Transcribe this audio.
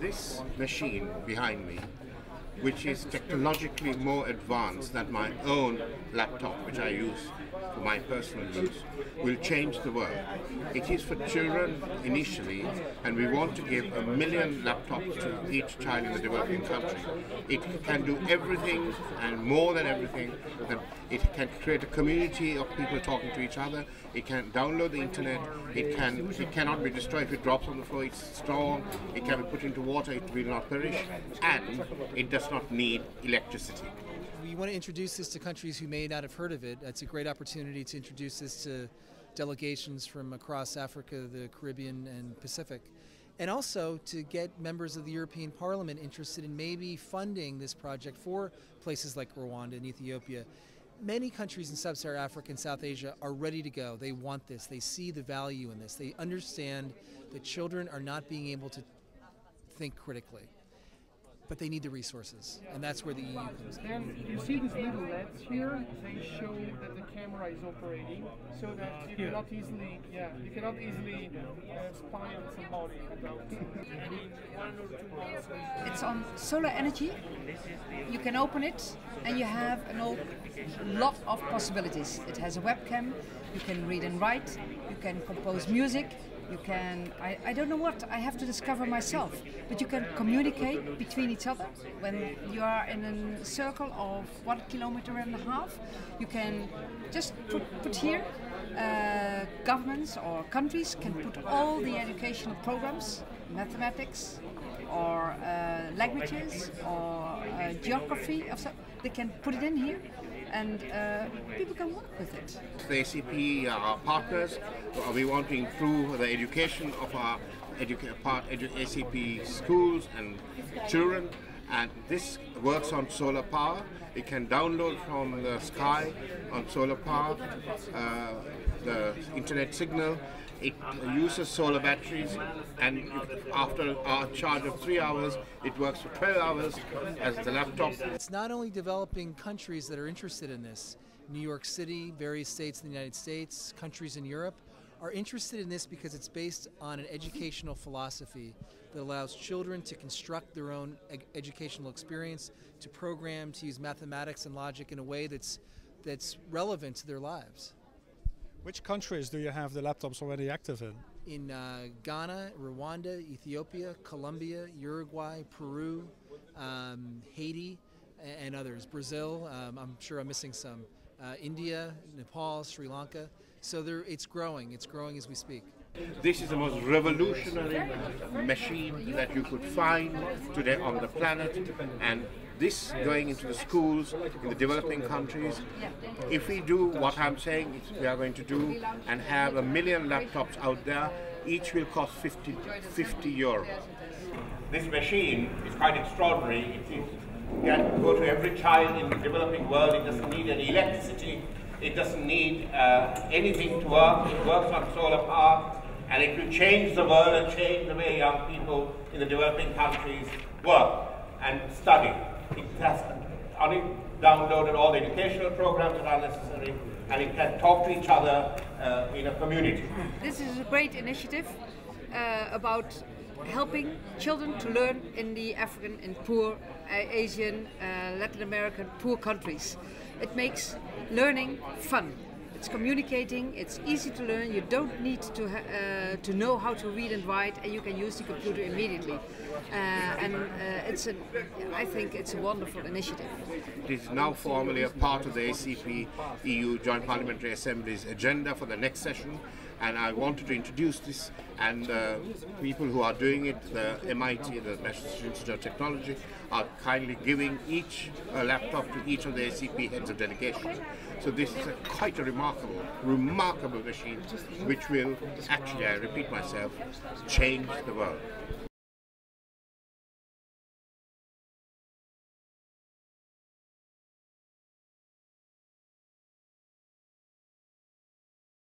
This machine behind me, which is technologically more advanced than my own laptop, which I use for my personal use, will change the world. It is for children initially, and we want to give 1 million laptops to each child in the developing country. It can do everything and more than everything. It can create a community of people talking to each other. It can download the internet. It cannot be destroyed if it drops on the floor. It's strong. It can be put into water. It will not perish, and it does not need electricity. We want to introduce this to countries who may not have heard of it. It's a great opportunity to introduce this to delegations from across Africa, the Caribbean, and Pacific, and also to get members of the European Parliament interested in maybe funding this project for places like Rwanda and Ethiopia. Many countries in sub-Saharan Africa and South Asia are ready to go. They want this. They see the value in this. They understand that children are not being able to think critically, but they need the resources, and that's where the EU comes in. And you see these little LEDs here, they show that the camera is operating, so that you cannot easily, spy on somebody without 1 or 2 months. It's on solar energy. You can open it and you have a lot of possibilities. It has a webcam, you can read and write, you can compose music, you can, I don't know what, I have to discover myself, but you can communicate between each other when you are in a circle of 1.5 kilometers. You can just put here, governments or countries can put all the educational programs, mathematics or languages or geography, they can put it in here. And people can work with it. The ACP are partners. We want to improve the education of our ACP schools and children, and this works on solar power. It can download from the sky on solar power the internet signal. It uses solar batteries, and after a charge of 3 hours, it works for 12 hours as the laptop. It's not only developing countries that are interested in this. New York City, various states in the United States, countries in Europe are interested in this because it's based on an educational philosophy that allows children to construct their own educational experience, to program, to use mathematics and logic in a way that's relevant to their lives. Which countries do you have the laptops already active in? In Ghana, Rwanda, Ethiopia, Colombia, Uruguay, Peru, Haiti, and others. Brazil, I'm sure I'm missing some. India, Nepal, Sri Lanka. So it's growing as we speak. This is the most revolutionary machine that you could find today on the planet, and this going into the schools in the developing countries. If we do what I'm saying we are going to do and have 1 million laptops out there, each will cost 50 euros. This machine is quite extraordinary. It can go to every child in the developing world. It doesn't need any electricity. It doesn't need anything to work. It works on solar power, and it will change the world and change the way young people in the developing countries work and study. It has downloaded all the educational programs that are necessary, and it can talk to each other in a community. This is a great initiative about helping children to learn in the African and poor Asian, Latin American poor countries. It makes learning fun. It's communicating, it's easy to learn, you don't need to know how to read and write, and you can use the computer immediately. I think it's a wonderful initiative. It is now formally a part of the ACP-EU Joint Parliamentary Assembly's agenda for the next session, and I wanted to introduce this, and people who are doing it, the MIT, the Massachusetts Institute of Technology, are kindly giving each a laptop to each of the ACP heads of delegation. So this is quite a remarkable machine, which will actually, I repeat myself, change the world.